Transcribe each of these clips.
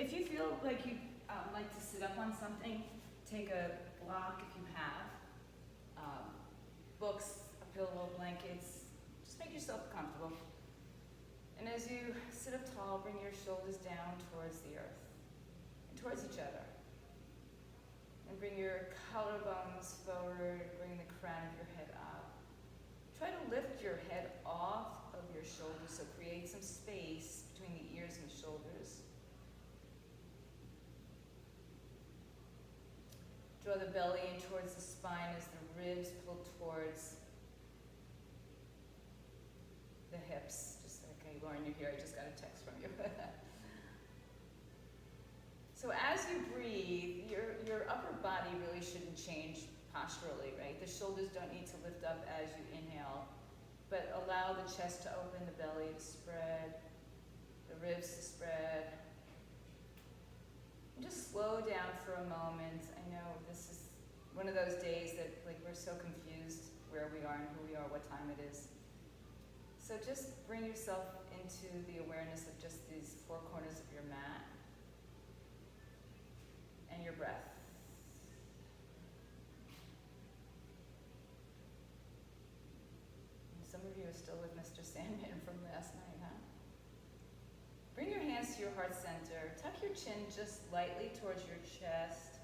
If you feel like you like to sit up on something, take a block if you have, books, a pillow, blankets, just make yourself comfortable. And as you sit up tall, bring your shoulders down towards the earth and towards each other. And bring your collarbones forward, bring the crown of your head up. Try to lift your head off of your shoulders, so create some space between the ears and the shoulders. Draw the belly in towards the spine as the ribs pull towards the hips. Just okay, Lauren, you're here. I just got a text from you. So as you breathe, your upper body really shouldn't change posturally, right? The shoulders don't need to lift up as you inhale, but allow the chest to open, the belly to spread, the ribs to spread. And just slow down for a moment. I know this is one of those days that we're so confused where we are and who we are, what time it is. So just bring yourself into the awareness of just these four corners of your mat and your breath. And some of you are still with Mr. Sandman from last night, huh? Bring your hands to your heart center. Tuck your chin just lightly towards your chest.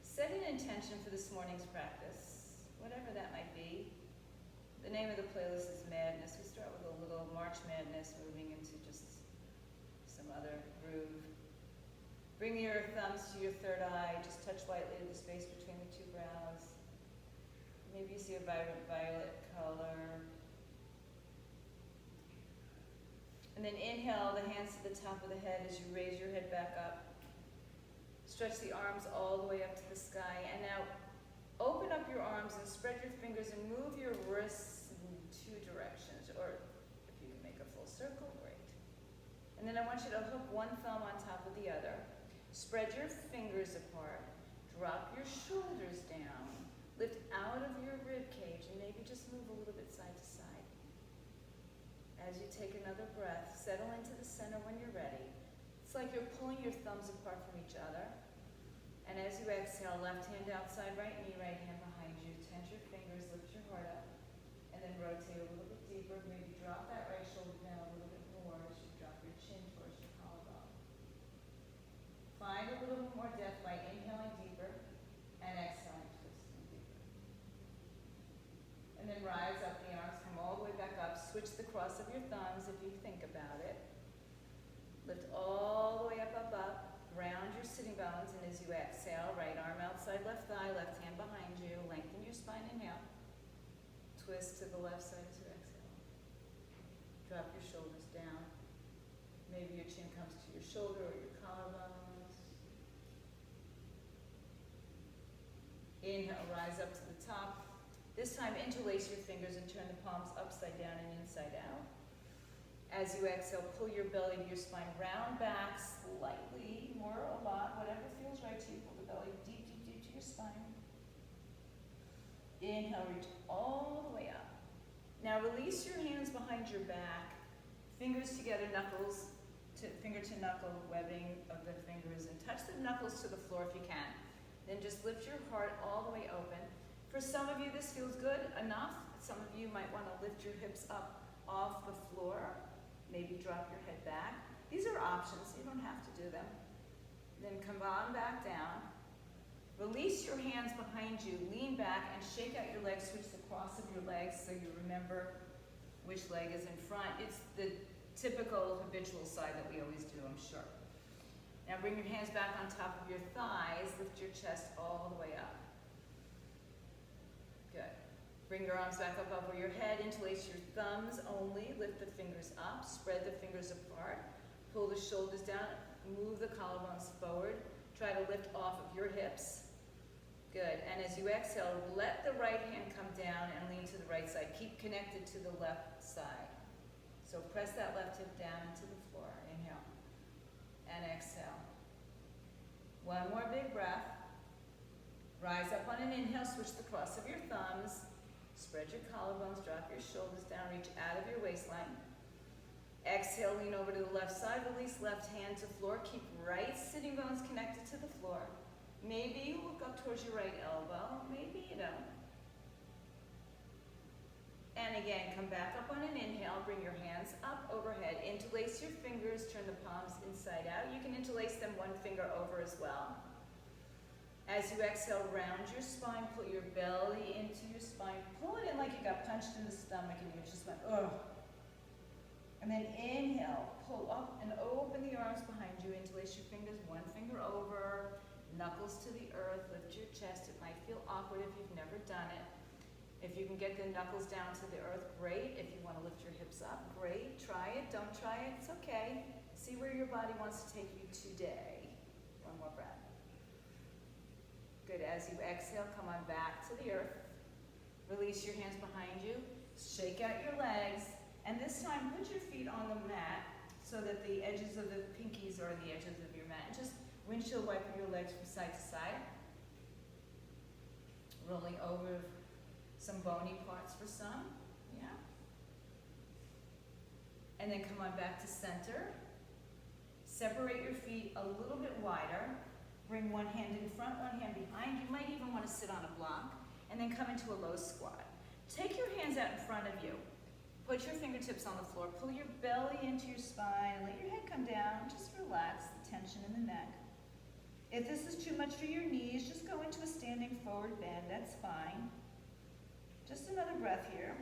Set an intention for this morning's practice, whatever that might be. The name of the playlist is Madness. We start with a little March Madness, moving into just some other groove. Bring your thumbs to your third eye. Just touch lightly to the space between the two brows. Maybe you see a vibrant violet color. And then inhale the hands to the top of the head as you raise your head back up. Stretch the arms all the way up to the sky. And now open up your arms and spread your fingers and move your wrists in two directions. Or if you can make a full circle, great. And then I want you to hook one thumb on top of the other. Spread your fingers apart. Drop your shoulders down. Lift out of your rib cage and maybe just move a little bit side to side. As you take another breath, settle into the center when you're ready. It's like you're pulling your thumbs apart from each other. And as you exhale, left hand outside right knee, right hand behind you. Tense your fingers, lift your heart up, and then rotate a little bit deeper. Maybe drop that right shoulder down a little bit more as you drop your chin towards your collarbone. Find a little bit more depth by inhaling deeper and exhaling, twisting deeper. And then rise up, the arms come all the way back up. Switch the cross of your thumbs if you think about it. Lift all the way up, up, up. Ground your sitting bones, and as you exhale, right arm outside left thigh, left hand behind you. Lengthen your spine, inhale. Twist to the left side as you exhale. Drop your shoulders down. Maybe your chin comes to your shoulder or your collarbones. Inhale, rise up to the top. This time, interlace your fingers and turn the palms upside down and inside out. As you exhale, pull your belly to your spine, round back slightly, more or a lot, whatever feels right to you. Pull the belly deep, deep, deep to your spine. Inhale, reach all the way up. Now release your hands behind your back, fingers together, knuckles, finger to knuckle webbing of the fingers, and touch the knuckles to the floor if you can. Then just lift your heart all the way open. For some of you, this feels good enough. Some of you might want to lift your hips up off the floor. Maybe drop your head back. These are options. You don't have to do them. Then come on back down. Release your hands behind you. Lean back and shake out your legs. Switch the cross of your legs so you remember which leg is in front. It's the typical habitual side that we always do, I'm sure. Now bring your hands back on top of your thighs. Lift your chest all the way up. Good. Bring your arms back up over your head. Interlace your thumbs only. Lift the fingers up. Spread the fingers apart. Pull the shoulders down. Move the collarbones forward. Try to lift off of your hips. Good. And as you exhale, let the right hand come down and lean to the right side. Keep connected to the left side. So press that left hip down into the floor. Inhale. And exhale. One more big breath. Rise up on an inhale. Switch the cross of your thumbs. Spread your collarbones, drop your shoulders down, reach out of your waistline. Exhale, lean over to the left side, release left hand to floor. Keep right sitting bones connected to the floor. Maybe you look up towards your right elbow, maybe you don't. And again, come back up on an inhale, bring your hands up overhead, interlace your fingers, turn the palms inside out. You can interlace them one finger over as well. As you exhale, round your spine, pull your belly into your spine, pull it in like you got punched in the stomach and you just went, ugh. And then inhale, pull up and open the arms behind you, interlace your fingers, one finger over, knuckles to the earth, lift your chest. It might feel awkward if you've never done it. If you can get the knuckles down to the earth, great. If you want to lift your hips up, great. Try it, don't try it, it's okay. See where your body wants to take you today. One more breath. Good, as you exhale, come on back to the earth. Release your hands behind you, shake out your legs, and this time put your feet on the mat so that the edges of the pinkies are the edges of your mat. And just windshield wipe your legs from side to side. Rolling over some bony parts for some, yeah. And then come on back to center. Separate your feet a little bit wider. Bring one hand in front, one hand behind. You might even want to sit on a block. And then come into a low squat. Take your hands out in front of you. Put your fingertips on the floor. Pull your belly into your spine. Let your head come down. Just relax the tension in the neck. If this is too much for your knees, just go into a standing forward bend. That's fine. Just another breath here.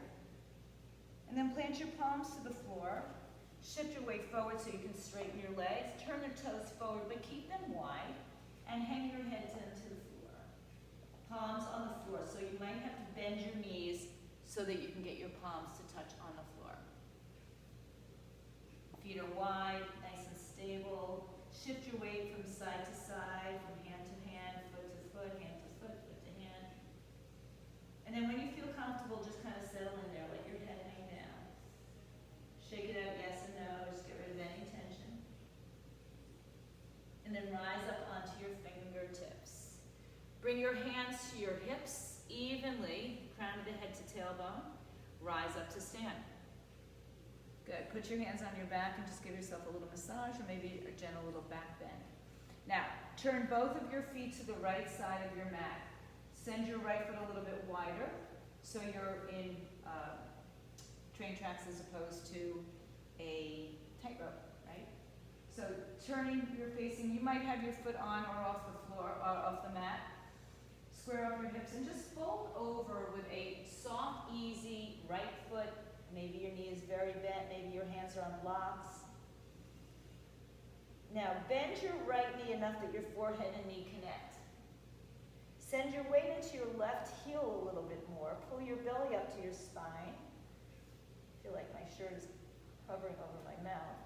And then plant your palms to the floor. Shift your weight forward so you can straighten your legs. Turn your toes forward, but keep them wide. And hang your head down to the floor. Palms on the floor. So you might have to bend your knees so that you can get your palms to touch on the floor. Feet are wide, nice and stable. Shift your weight from side to side, from hand to hand, foot to foot, hand to foot, foot to hand. And then when you feel comfortable, just kind of settle in there. Let your head hang down. Shake it out, yes and no. Just get rid of any tension. And then rise up onto your fingertips. Bring your hands to your hips evenly, crown of the head to tailbone. Rise up to stand. Good. Put your hands on your back and just give yourself a little massage or maybe a gentle little back bend. Now, turn both of your feet to the right side of your mat. Send your right foot a little bit wider so you're in train tracks as opposed to a tightrope, right? So turning, you're facing, you might have your foot on or off the floor, or off the mat. Square up your hips and just fold over with a soft, easy right foot. Maybe your knee is very bent, maybe your hands are on blocks. Now bend your right knee enough that your forehead and knee connect. Send your weight into your left heel a little bit more. Pull your belly up to your spine. I feel like my shirt is hovering over my mouth.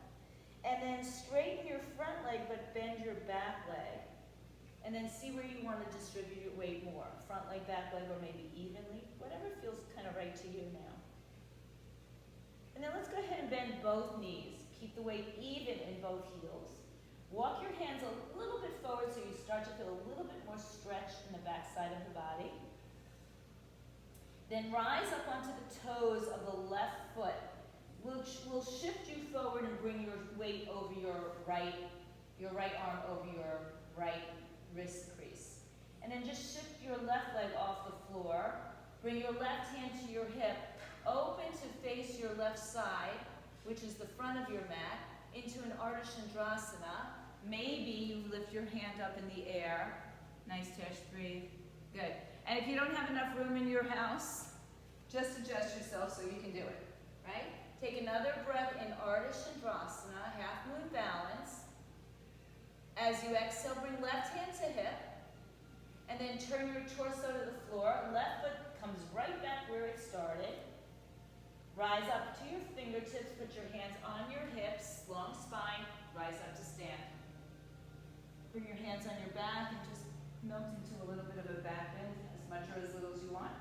And then straighten your front leg, but bend your back leg. And then see where you want to distribute your weight more. Front leg, back leg, or maybe evenly. Whatever feels kind of right to you now. And then let's go ahead and bend both knees. Keep the weight even in both heels. Walk your hands a little bit forward so you start to feel a little bit more stretch in the back side of the body. Then rise up onto the toes of the left foot. We'll shift you forward and bring your weight over your right arm over your right wrist crease. And then just shift your left leg off the floor. Bring your left hand to your hip. Open to face your left side, which is the front of your mat, into an Ardha Chandrasana. Maybe you lift your hand up in the air. Nice, Tesh, breathe. Good. And if you don't have enough room in your house, just adjust yourself so you can do it, right? Take another breath in Ardha Chandrasana, half moon balance. As you exhale, bring left hand to hip, and then turn your torso to the floor. Left foot comes right back where it started. Rise up to your fingertips, put your hands on your hips, long spine, rise up to stand. Bring your hands on your back and just melt into a little bit of a back bend, as much or as little as you want.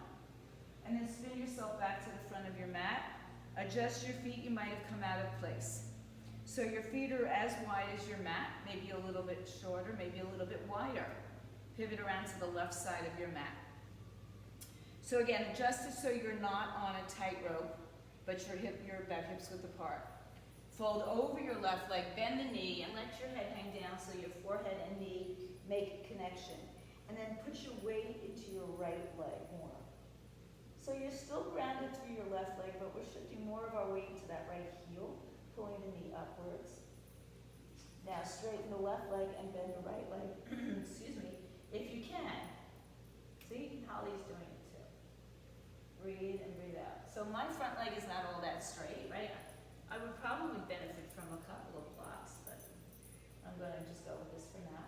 And then spin yourself back to the front of your mat. Adjust your feet, you might have come out of place. So your feet are as wide as your mat, maybe a little bit shorter, maybe a little bit wider. Pivot around to the left side of your mat. So again, adjust it so you're not on a tightrope, but your back hips width apart. Fold over your left leg, bend the knee, and let your head hang down so your forehead and knee make a connection. And then put your weight into your right leg more. So you're still grounded through your left leg, but we're shifting more of our weight into that right heel, pulling the knee upwards. Now straighten the left leg and bend the right leg, excuse me, if you can. See, Holly's doing it too. Breathe and breathe out. So my front leg is not all that straight, right? I would probably benefit from a couple of blocks, but I'm going to just go with this for now.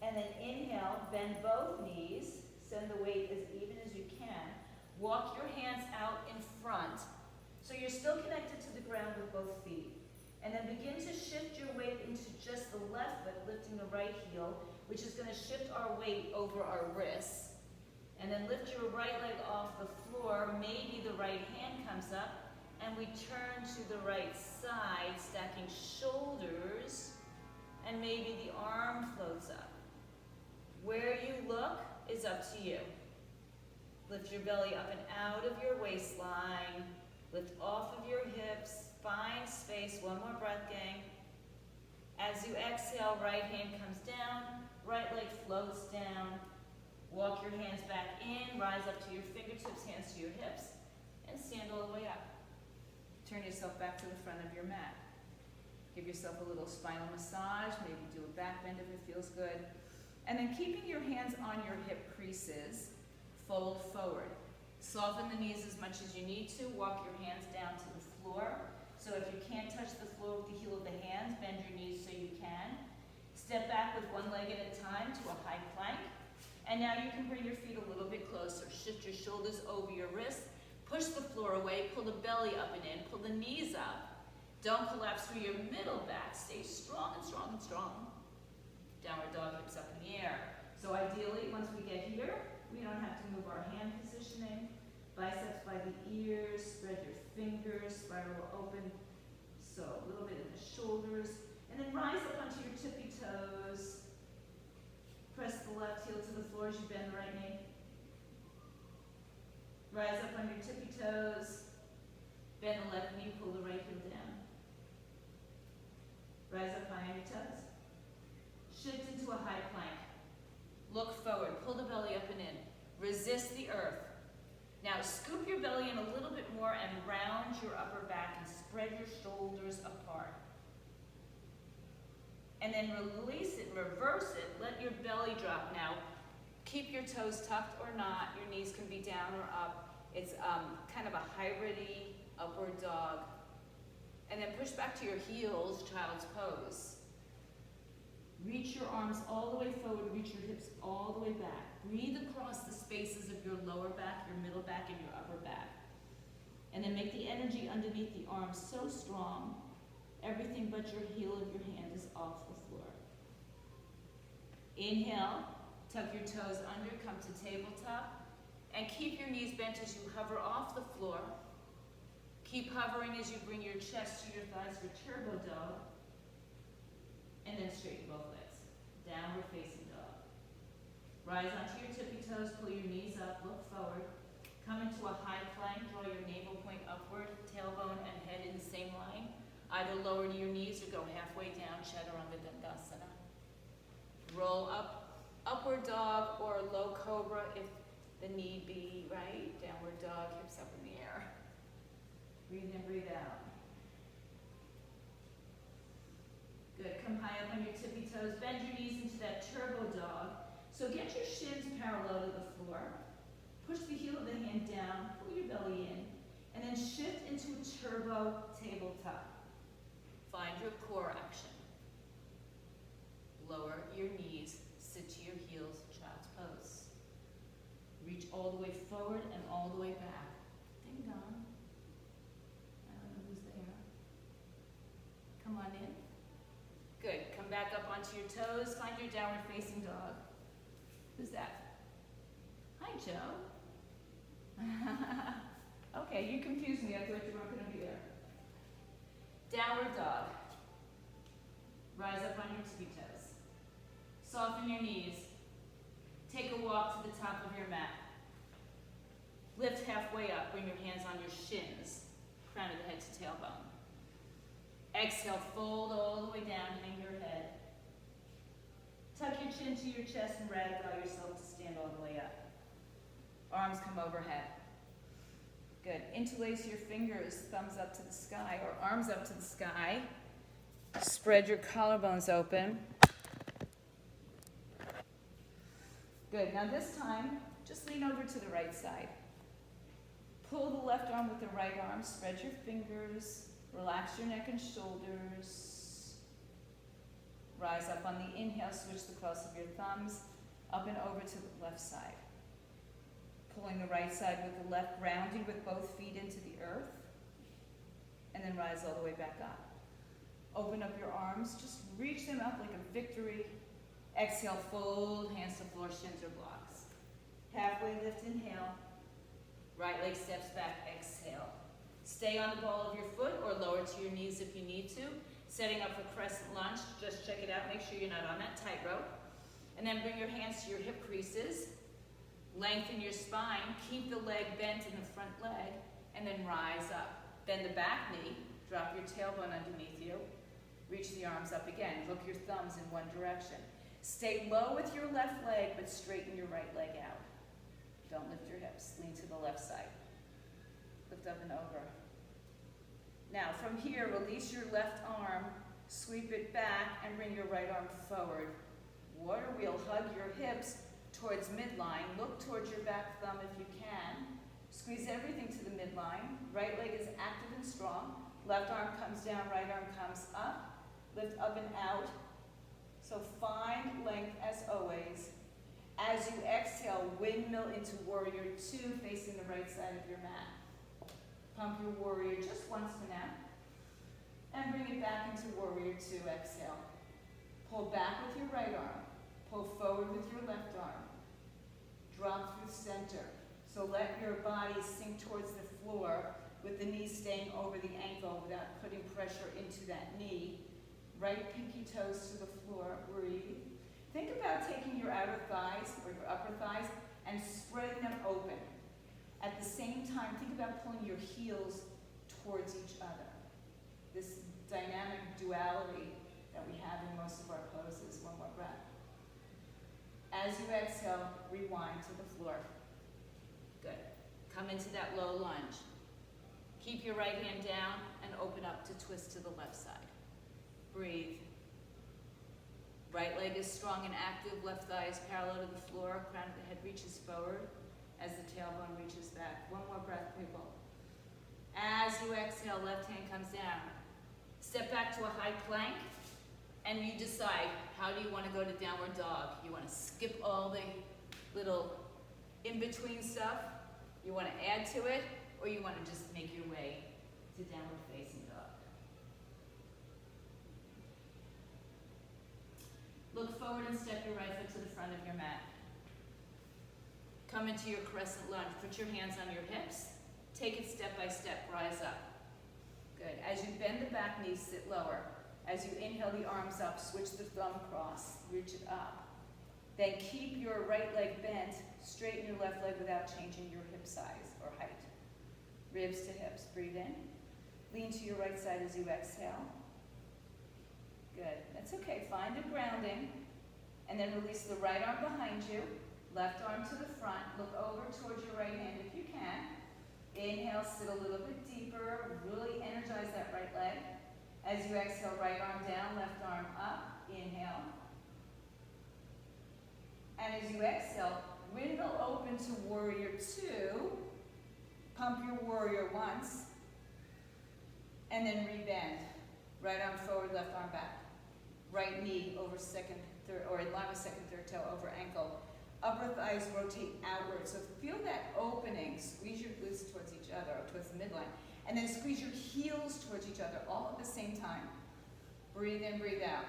And then inhale, bend both knees, send the weight as even as you can. Walk your hands out in front, so you're still connected to the ground with both feet. And then begin to shift your weight into just the left foot, lifting the right heel, which is going to shift our weight over our wrists. And then lift your right leg off the floor, maybe the right hand comes up, and we turn to the right side, stacking shoulders, and maybe the arm floats up. Where you look is up to you. Lift your belly up and out of your waistline. Lift off of your hips. Find space. One more breath, gang. As you exhale, right hand comes down, right leg floats down. Walk your hands back in, rise up to your fingertips, hands to your hips, and stand all the way up. Turn yourself back to the front of your mat. Give yourself a little spinal massage, maybe do a back bend if it feels good. And then keeping your hands on your hip creases, fold forward. Soften the knees as much as you need to. Walk your hands down to the floor. So if you can't touch the floor with the heel of the hands, bend your knees so you can. Step back with one leg at a time to a high plank. And now you can bring your feet a little bit closer. Shift your shoulders over your wrists. Push the floor away. Pull the belly up and in. Pull the knees up. Don't collapse through your middle back. Stay strong and strong and strong. Downward dog, hips up in the air. So ideally, once we get here, we don't have to move our hand positioning. Biceps by the ears. Spread your fingers. Spiral open. So a little bit in the shoulders. And then rise up onto your tippy toes. Press the left heel to the floor as you bend the right knee. Rise up on your tippy toes. Bend the left knee, pull the right heel down. Rise up high on your toes. Shift into a high plank. Look forward, pull the belly up and in. Resist the earth. Now scoop your belly in a little bit more and round your upper back and spread your shoulders apart. And then release it, reverse it, let your belly drop now. Keep your toes tucked or not, your knees can be down or up. It's kind of a hybrid-y upward dog. And then push back to your heels, child's pose. Reach your arms all the way forward, reach your hips all the way back. Breathe across the spaces of your lower back, your middle back, and your upper back. And then make the energy underneath the arms so strong, everything but your heel of your hand is off the floor. Inhale, tuck your toes under, come to tabletop, and keep your knees bent as you hover off the floor. Keep hovering as you bring your chest to your thighs for turbo dog, and then straighten both legs. Downward facing dog. Rise onto your tippy toes, pull your knees up, look forward. Come into a high plank, draw your navel point upward, tailbone and head in the same line. Either lower your knees or go halfway down, Chaturanga Dandasana. Roll up, upward dog or low cobra if the need be, right? Downward dog, hips up in the air. Breathe in, breathe out. Good, come high up on your tippy toes, bend your knees into that turbo dog. So get your shins parallel to the floor. Push the heel of the hand down, pull your belly in, and then shift into a turbo tabletop. Find your core action. Lower your knees, sit to your heels, child's pose. Reach all the way forward and all the way back. Ding dong. I don't know who's there. Come on in. Good, come back up onto your toes, find your downward facing dog. Who's that? Hi, Joe. Okay, you confused me, I thought you weren't gonna be there. Downward dog. Rise up on your tippy toes. Soften your knees. Take a walk to the top of your mat. Lift halfway up, bring your hands on your shins. crown of the head to tailbone. Exhale, fold all the way down, hang your head. Tuck your chin to your chest and ragdoll yourself to stand all the way up. Arms come overhead. Good. Interlace your fingers, thumbs up to the sky, or arms up to the sky. Spread your collarbones open. Good. Now this time, just lean over to the right side. Pull the left arm with the right arm. Spread your fingers. Relax your neck and shoulders. Rise up on the inhale. Switch the cross of your thumbs up and over to the left side. Pulling the right side with the left, grounding with both feet into the earth. And then rise all the way back up. Open up your arms. Just reach them up like a victory. Exhale, fold, hands to floor, shins or blocks. Halfway lift, inhale. Right leg steps back, exhale. Stay on the ball of your foot or lower to your knees if you need to. Setting up for crescent lunge, just check it out, make sure you're not on that tightrope. And then bring your hands to your hip creases. Lengthen your spine, keep the leg bent in the front leg, and then rise up. Bend the back knee, drop your tailbone underneath you. Reach the arms up again, hook your thumbs in one direction. Stay low with your left leg, but straighten your right leg out. Don't lift your hips, lean to the left side. Lift up and over. Now from here, release your left arm, sweep it back, and bring your right arm forward. Water wheel, hug your hips towards midline. Look towards your back thumb if you can. Squeeze everything to the midline. Right leg is active and strong. Left arm comes down, right arm comes up. Lift up and out. So find length as always. As you exhale, windmill into warrior two, facing the right side of your mat. Pump your warrior just once for now. And bring it back into warrior two, exhale. Pull back with your right arm. Pull forward with your left arm. Drop through center. So let your body sink towards the floor with the knee staying over the ankle without putting pressure into that knee. Right pinky toes to the floor, breathe. Think about taking your outer thighs or your upper thighs and spreading them open. At the same time, think about pulling your heels towards each other. This dynamic duality that we have in most of our poses. One more breath. As you exhale, rewind to the floor. Good. Come into that low lunge. Keep your right hand down and open up to twist to the left side. Breathe. Right leg is strong and active. Left thigh is parallel to the floor. Crown of the head reaches forward as the tailbone reaches back. One more breath, people. As you exhale, left hand comes down. Step back to a high plank, and you decide, how do you want to go to downward dog? You want to skip all the little in-between stuff? You want to add to it? Or you want to just make your way to downward facing dog? Look forward and step your right foot to the front of your mat. Come into your crescent lunge. Put your hands on your hips. Take it step by step. Rise up. Good. As you bend the back knee, sit lower. As you inhale the arms up, switch the thumb across. Reach it up. Then keep your right leg bent. Straighten your left leg without changing your hip size or height. Ribs to hips. Breathe in. Lean to your right side as you exhale. Good. That's okay. Find a grounding. And then release the right arm behind you. Left arm to the front. Look over towards your right hand if you can. Inhale, sit a little bit deeper. Really energize that right leg. As you exhale, right arm down, left arm up. Inhale. And as you exhale, windmill open to warrior two. Pump your warrior once. And then rebend. Right arm forward, left arm back. Right knee over second, third, or in line with second, third toe over ankle. Upper thighs rotate outward. So feel that opening. Squeeze your glutes towards each other, or towards the midline. And then squeeze your heels towards each other, all at the same time. Breathe in, breathe out.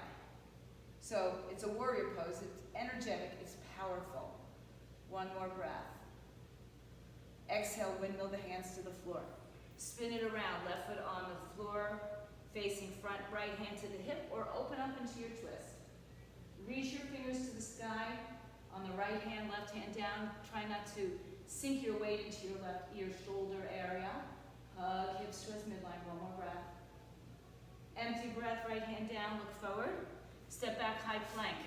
So it's a warrior pose. It's energetic. It's powerful. One more breath. Exhale, windmill the hands to the floor. Spin it around. Left foot on the floor, facing front, right hand to the hip, or open up into your twist. Reach your fingers to the sky. On the right hand, left hand down. Try not to sink your weight into your left ear shoulder area. Hug hips towards midline, one more breath. Empty breath, right hand down, look forward. Step back, high plank.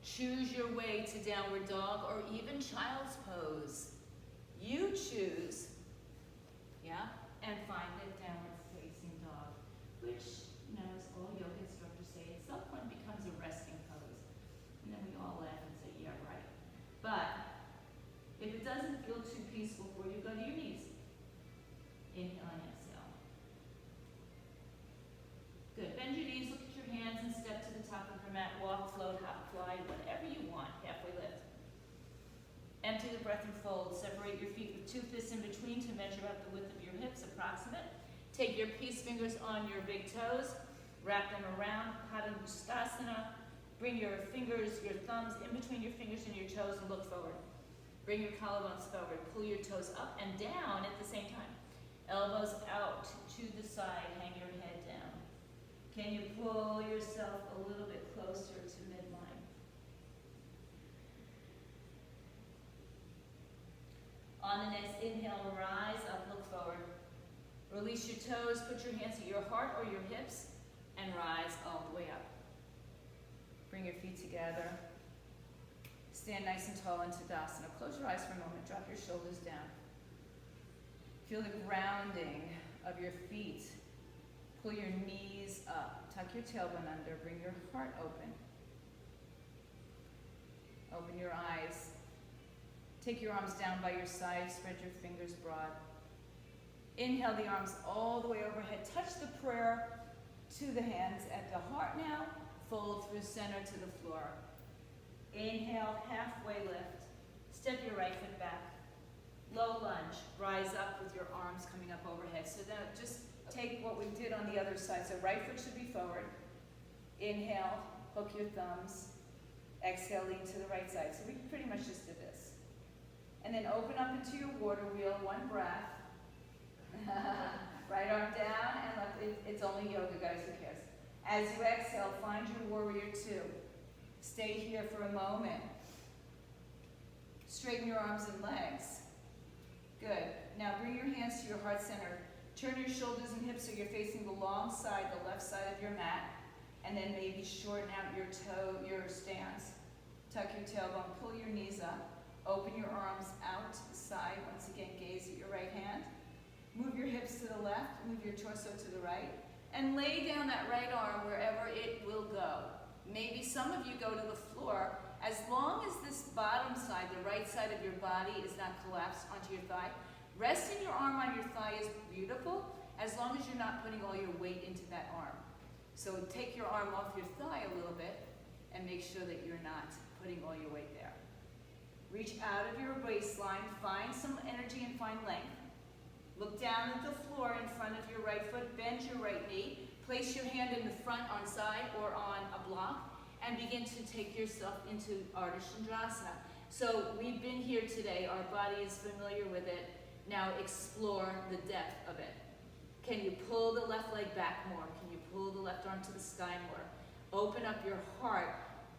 Choose your way to downward dog or even child's pose. You choose, yeah, and find a downward facing dog, which, you know, as all yoga instructors say, at some point becomes a resting pose. And then we all laugh and say, yeah, right. But if it doesn't feel too peaceful for you, go to your knees. Inhale and exhale. Good. Bend your knees, look at your hands, and step to the top of your mat. Walk, float, hop, fly, whatever you want. Halfway lift. Empty the breath and fold. Separate your feet with 2 fists in between to measure out the width of your hips, approximate. Take your peace fingers on your big toes. Wrap them around. Pada Mustasana. Bring your fingers, your thumbs in between your fingers and your toes and look forward. Bring your collarbones forward. Pull your toes up and down at the same time. Elbows out to the side, hang your head down. Can you pull yourself a little bit closer to midline? On the next inhale, rise up, look forward. Release your toes, put your hands at your heart or your hips, and rise all the way up. Bring your feet together. Stand nice and tall in Tadasana. Close your eyes for a moment, drop your shoulders down. Feel the grounding of your feet. Pull your knees up. Tuck your tailbone under. Bring your heart open. Open your eyes. Take your arms down by your side. Spread your fingers broad. Inhale the arms all the way overhead. Touch the prayer to the hands at the heart now. Fold through center to the floor. Inhale, halfway lift. Step your right foot back. Low lunge, rise up with your arms coming up overhead. So now just take what we did on the other side. So right foot should be forward. Inhale, hook your thumbs. Exhale, lean to the right side. So we pretty much just did this. And then open up into your water wheel, one breath. Right arm down and left. It's only yoga, guys, who cares? As you exhale, find your warrior 2. Stay here for a moment. Straighten your arms and legs. Good. Now bring your hands to your heart center. Turn your shoulders and hips so you're facing the long side, the left side of your mat. And then maybe shorten out your stance. Tuck your tailbone, pull your knees up. Open your arms out to the side. Once again, gaze at your right hand. Move your hips to the left, move your torso to the right. And lay down that right arm wherever it will go. Maybe some of you go to the floor. As long as this bottom side, the right side of your body, is not collapsed onto your thigh, resting your arm on your thigh is beautiful, as long as you're not putting all your weight into that arm. So take your arm off your thigh a little bit, and make sure that you're not putting all your weight there. Reach out of your waistline, find some energy and find length. Look down at the floor in front of your right foot, bend your right knee, place your hand in the front on side or on a block, and begin to take yourself into Ardha Chandrasana. So we've been here today, our body is familiar with it. Now explore the depth of it. Can you pull the left leg back more? Can you pull the left arm to the sky more? Open up your heart.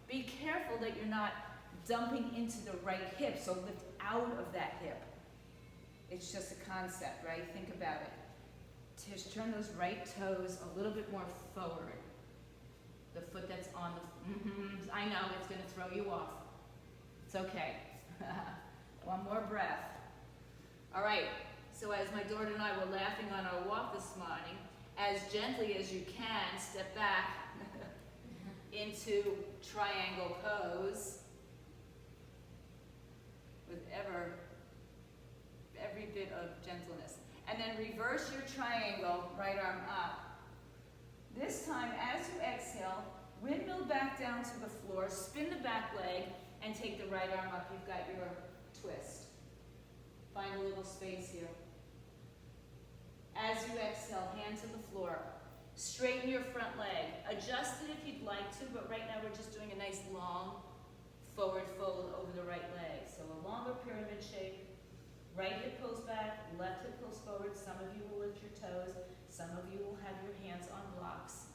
Be careful that you're not dumping into the right hip, so lift out of that hip. It's just a concept, right? Think about it. Just turn those right toes a little bit more forward. The foot that's on the, I know, it's gonna throw you off. It's okay. One more breath. All right, so as my daughter and I were laughing on our walk this morning, as gently as you can, step back into triangle pose with every bit of gentleness. And then reverse your triangle, right arm up. This time, as you exhale, windmill back down to the floor, spin the back leg, and take the right arm up. You've got your twist. Find a little space here. As you exhale, hand to the floor. Straighten your front leg. Adjust it if you'd like to, but right now we're just doing a nice long forward fold over the right leg. So a longer pyramid shape. Right hip pulls back, left hip pulls forward. Some of you will lift your toes. Some of you will have your hands on blocks.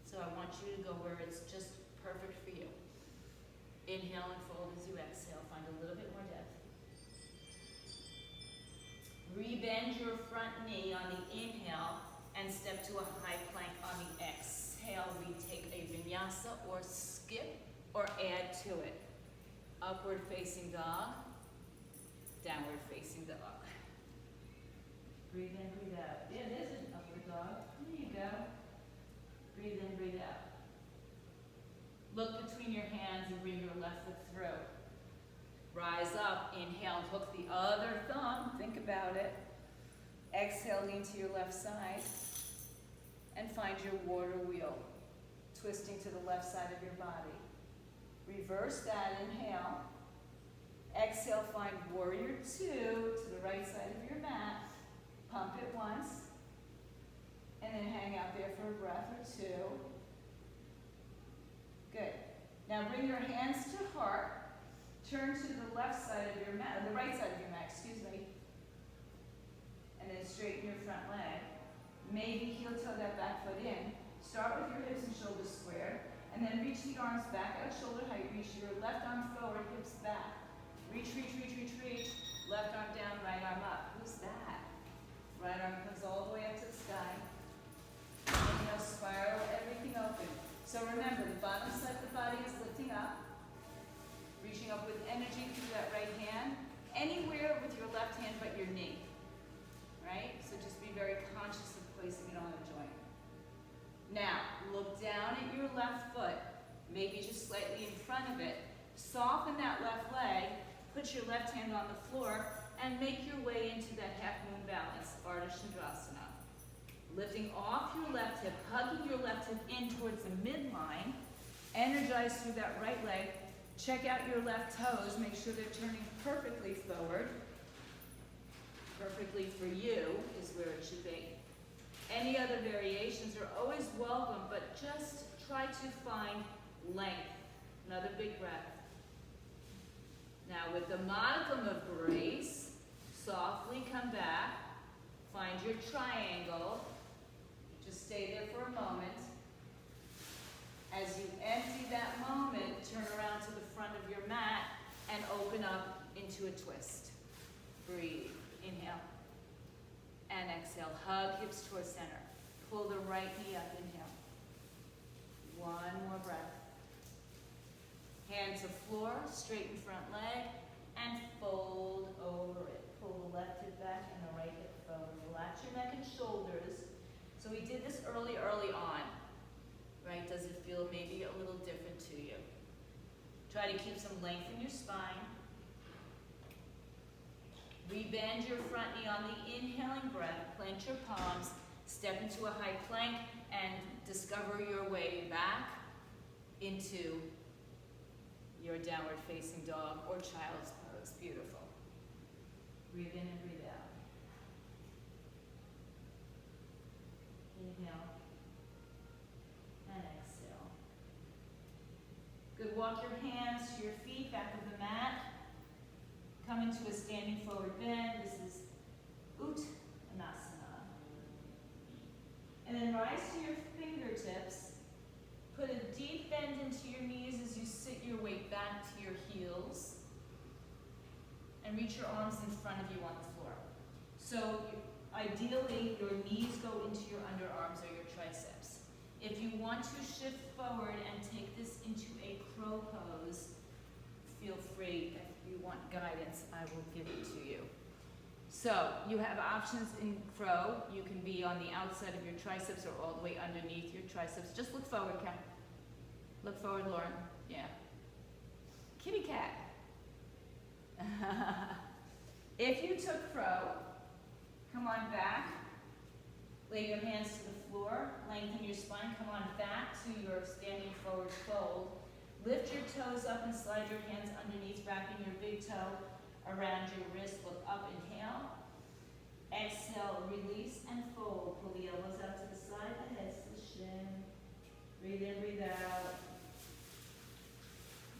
So I want you to go where it's just perfect for you. Inhale and fold as you exhale. Find a little bit more depth. Rebend your front knee on the inhale and step to a high plank on the exhale. We take a vinyasa or skip or add to it. Upward facing dog, downward facing dog. Breathe in, breathe out. Yeah, there's an upward dog. There you go. Breathe in, breathe out. Look between your hands and bring your left foot through. Rise up, inhale, hook the other thumb, think about it. Exhale, lean to your left side and find your water wheel, twisting to the left side of your body. Reverse that, inhale. Exhale, find warrior two to the right side of your mat. Pump it once, and then hang out there for a breath or two. Good. Now bring your hands to heart. Turn to the left side of your mat, or the right side of your mat, excuse me. And then straighten your front leg. Maybe heel toe that back foot in. Start with your hips and shoulders squared, and then reach the arms back at shoulder height. Reach your left arm forward, hips back. Reach, reach, reach, reach, reach. Left arm down, right arm up. Who's that? Right arm comes all the way up to the sky. Inhale, spiral everything open. So remember, the bottom side of the body is lifting up. Reaching up with energy through that right hand. Anywhere with your left hand but your knee. Right? So just be very conscious of placing it on a joint. Now, look down at your left foot. Maybe just slightly in front of it. Soften that left leg. Put your left hand on the floor and make your way into that half moon balance, Ardha Chandrasana. Lifting off your left hip, hugging your left hip in towards the midline. Energize through that right leg. Check out your left toes. Make sure they're turning perfectly forward. Perfectly for you is where it should be. Any other variations are always welcome, but just try to find length. Another big breath. Now with the modicum of grace, softly come back. Find your triangle. Just stay there for a moment. As you empty that moment, turn around to the front of your mat and open up into a twist. Breathe. Inhale. And exhale. Hug hips towards center. Pull the right knee up. Inhale. One more breath. Hand to floor, straighten front leg, and fold over it. Pull the left hip back and the right hip forward. Relax your neck and shoulders. So we did this early on. Right? Does it feel maybe a little different to you? Try to keep some length in your spine. Rebend your front knee on the inhaling breath. Plant your palms. Step into a high plank and discover your way back into your downward facing dog or child's pose. Beautiful. Breathe in and breathe out. Inhale. And exhale. Good. Walk your hands to your feet, back of the mat. Come into a standing forward bend. This is Uttanasana. And then rise to your fingertips. Put a deep bend into your knees as you sit your weight back to your heels. And reach your arms in front of you on the floor. So ideally, your knees go into your underarms or your triceps. If you want to shift forward and take this into a crow pose, feel free. If you want guidance, I will give it to you. So you have options in crow. You can be on the outside of your triceps or all the way underneath your triceps. Just look forward, Kat. Look forward, Lauren. Yeah. Kitty cat. If you took crow, come on back. Lay your hands to the floor. Lengthen your spine. Come on back to your standing forward fold. Lift your toes up and slide your hands underneath, wrapping your big toe around your wrist. Look up, inhale. Exhale, release and fold. Pull the elbows out to the side, the head to the shin. Breathe in, breathe out.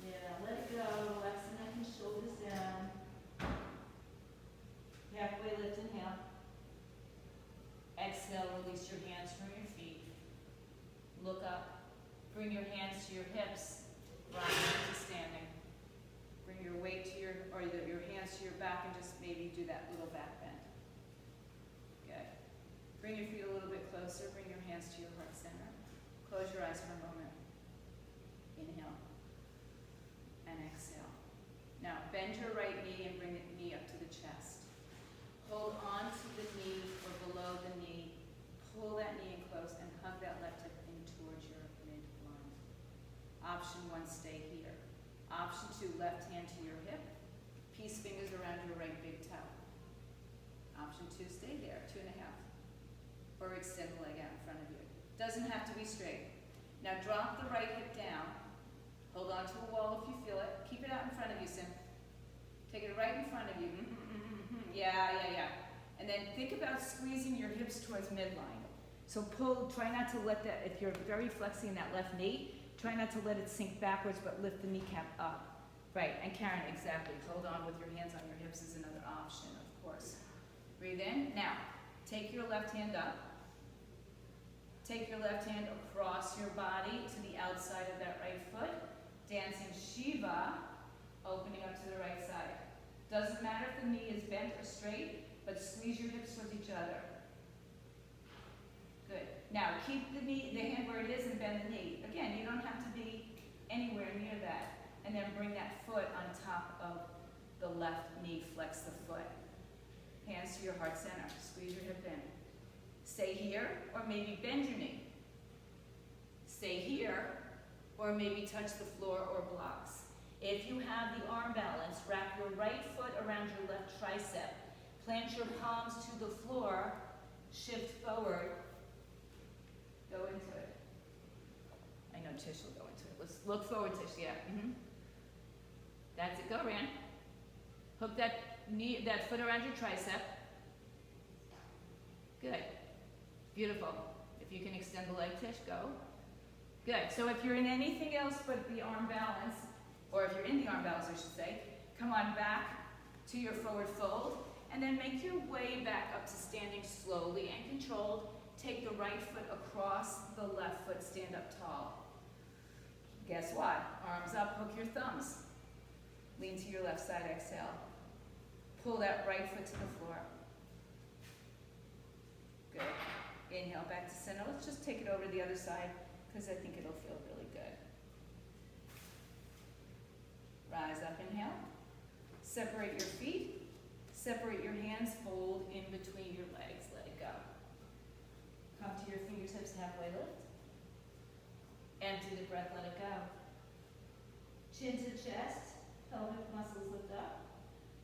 Yeah, let it go. Relax the neck and shoulders down. Halfway lift, inhale. Exhale, release your hands from your feet. Look up. Bring your hands to your hips. Rise into standing. Bring your weight to your hands to your back and just maybe do that little back bend. Bring your feet a little bit closer. Bring your hands to your heart center. Close your eyes for a moment. Inhale. And exhale. Now, bend your right knee and bring the knee up to the chest. Hold on to the knee or below the knee. Pull that knee in close and hug that left hip in towards your midline. Option 1, stay here. Option 2, left hand to your hip. Peace fingers around your right big toe. Option 2, stay there, 2.5. Or extend the leg out in front of you. Doesn't have to be straight. Now drop the right hip down. Hold on to a wall if you feel it. Keep it out in front of you, Sim. Take it right in front of you. Yeah. And then think about squeezing your hips towards midline. So pull, try not to let that, if you're very flexing that left knee, try not to let it sink backwards, but lift the kneecap up. Right, and Karen, exactly. Hold on with your hands on your hips is another option, of course. Breathe in. Now, take your left hand up. Take your left hand across your body to the outside of that right foot. Dancing Shiva, opening up to the right side. Doesn't matter if the knee is bent or straight, but squeeze your hips towards each other. Good. Now, keep the hand where it is and bend the knee. Again, you don't have to be anywhere near that. And then bring that foot on top of the left knee. Flex the foot. Hands to your heart center. Squeeze your hip in. Stay here, or maybe bend your knee. Stay here, or maybe touch the floor or blocks. If you have the arm balance, wrap your right foot around your left tricep. Plant your palms to the floor. Shift forward. Go into it. I know Tish will go into it. Let's look forward, Tish. Yeah. That's it. Go, Ran. Hook that foot around your tricep. Good. Beautiful. If you can extend the leg, Tish, go. Good. So if you're in anything else but the arm balance, or if you're in the arm balance, I should say, come on back to your forward fold, and then make your way back up to standing slowly and controlled. Take the right foot across the left foot, stand up tall. Guess what? Arms up, hook your thumbs. Lean to your left side, exhale. Pull that right foot to the floor. Good. Inhale back to center. Let's just take it over to the other side because I think it'll feel really good. Rise up, inhale. Separate your feet. Separate your hands, fold in between your legs. Let it go. Come to your fingertips, halfway lift. Empty the breath, let it go. Chin to chest, pelvic muscles lift up.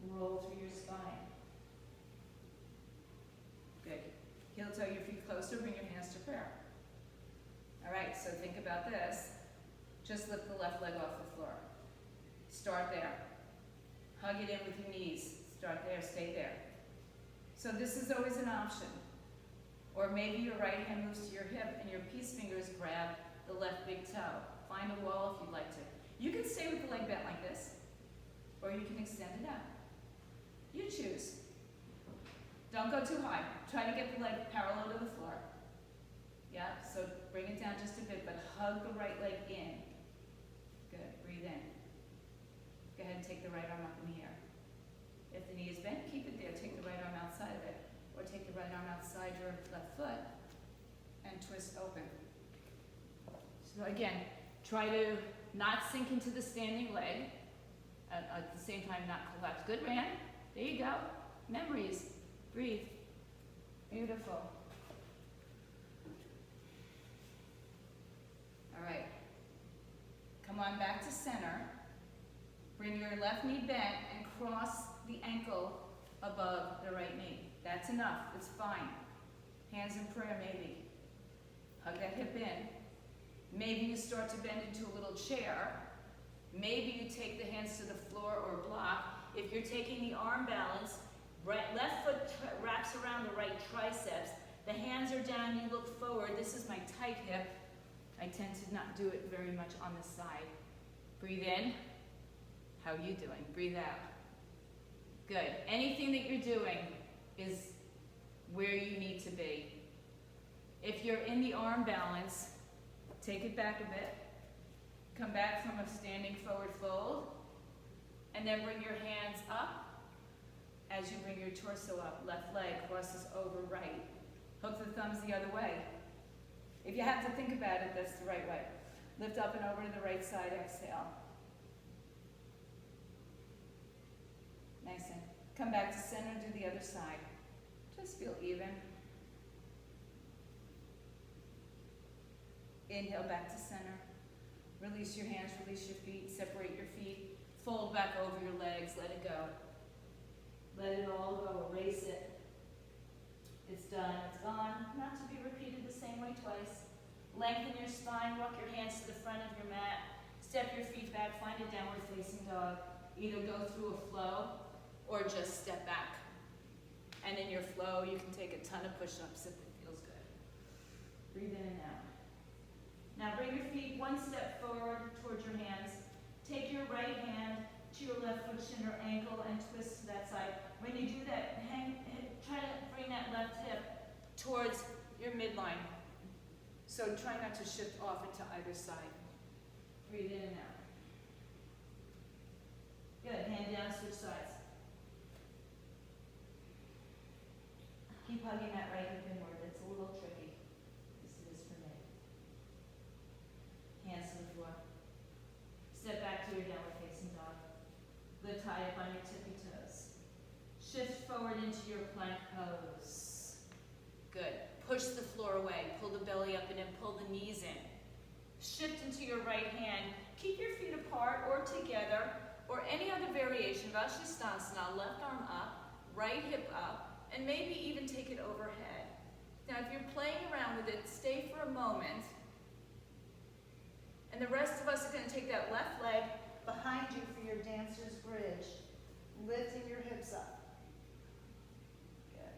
Roll through your spine. Good. Heel toe your feet closer, bring your hands to prayer. All right, so think about this. Just lift the left leg off the floor. Start there. Hug it in with your knees. Start there, stay there. So this is always an option. Or maybe your right hand moves to your hip and your peace fingers grab the left big toe. Find a wall if you'd like to. You can stay with the leg bent like this, or you can extend it out. You choose. Don't go too high. Try to get the leg parallel to the floor. Yeah, so bring it down just a bit, but hug the right leg in. Good, breathe in. Go ahead and take the right arm up in the air. If the knee is bent, keep it there. Take the right arm outside of it. Or take the right arm outside your left foot and twist open. So again, try to not sink into the standing leg. At the same time, not collapse. Good, Ran. There you go. Memories. Breathe. Beautiful. All right. Come on back to center. Bring your left knee bent and cross the ankle above the right knee. That's enough. It's fine. Hands in prayer, maybe. Hug that hip in. Maybe you start to bend into a little chair. Maybe you take the hands to the floor or block. If you're taking the arm balance, left foot wraps around the right triceps. The hands are down, you look forward. This is my tight hip. I tend to not do it very much on this side. Breathe in. How are you doing? Breathe out. Good. Anything that you're doing is where you need to be. If you're in the arm balance, take it back a bit. Come back from a standing forward fold. And then bring your hands up as you bring your torso up. Left leg crosses over right. Hook the thumbs the other way. If you have to think about it, that's the right way. Lift up and over to the right side, exhale. Nice and come back to center, do the other side. Just feel even. Inhale back to center. Release your hands, release your feet, separate your feet. Fold back over your legs, let it go. Let it all go, erase it. It's done, it's gone. Not to be repeated the same way twice. Lengthen your spine, walk your hands to the front of your mat. Step your feet back, find a downward facing dog. Either go through a flow or just step back. And in your flow, you can take a ton of push-ups if it feels good. Breathe in and out. Now bring your feet one step forward towards your hands. Take your right hand to your left foot, shin or ankle, and twist to that side. When you do that, try to bring that left hip towards your midline. So try not to shift off into either side. Breathe in and out. Good, hand down, switch sides. Keep hugging that right hip inward. It's a little tricky. This is for me. Hands to the floor. Step back to your downward facing dog. Lift high up on your tippy toes. Shift forward into your plank pose. Good. Push the floor away. Pull the belly up and then pull the knees in. Shift into your right hand. Keep your feet apart or together or any other variation. Vashisthasana. Left arm up, right hip up, and maybe even take it overhead. Now if you're playing around with it, stay for a moment. And the rest of us are going to take that left leg behind you for your dancer's bridge, lifting your hips up. Good.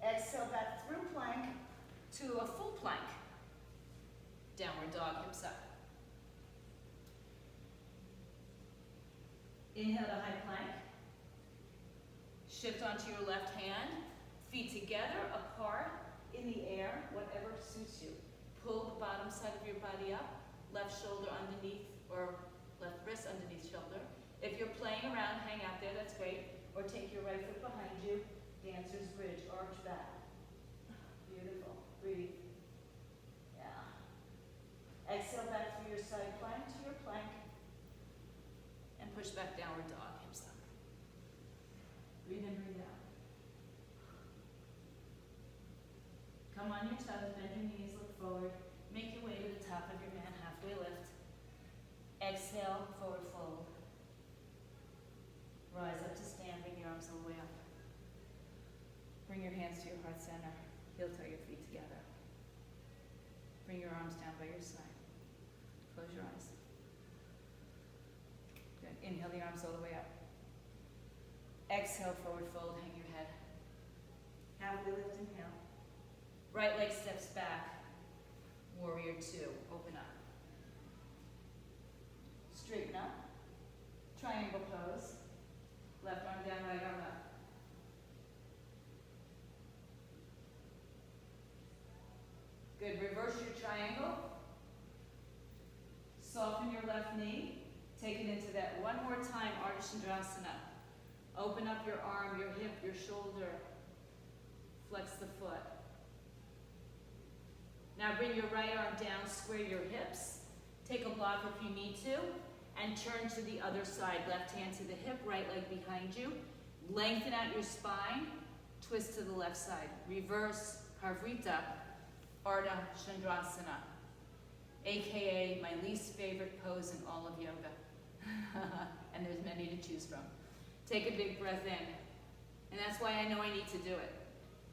Exhale back through plank to a full plank. Downward dog, hips up. Inhale to high plank. Shift onto your left hand, feet together, apart, in the air, whatever suits you. Pull the bottom side of your body up, left shoulder underneath, or left wrist underneath shoulder. If you're playing around, hang out there, that's great. Or take your right foot behind you, dancer's bridge, arch back. Beautiful, breathe. Yeah. Exhale back through your side plank to your plank. And push back downward dog, hips up. Breathe in, breathe out. Come on your toes, bend your knees, look forward. Make your way to the top of your mat, halfway lift. Exhale, forward fold. Rise up to stand, bring your arms all the way up. Bring your hands to your heart center. Heel toe your feet together. Bring your arms down by your side. Close your eyes. Good. Inhale the arms all the way up. Exhale, forward fold, hang your head. Halfway lift, inhale. Right leg steps back. Warrior two, open up. Straighten up. Triangle pose. Left arm down, right arm up. Good, reverse your triangle. Soften your left knee. Take it into that one more time, Ardha Chandrasana. Open up your arm, your hip, your shoulder. Flex the foot. Now bring your right arm down, square your hips. Take a block if you need to, and turn to the other side. Left hand to the hip, right leg behind you. Lengthen out your spine, twist to the left side. Reverse Parvrita, Ardha Chandrasana, AKA my least favorite pose in all of yoga. And there's many to choose from. Take a big breath in. And that's why I know I need to do it.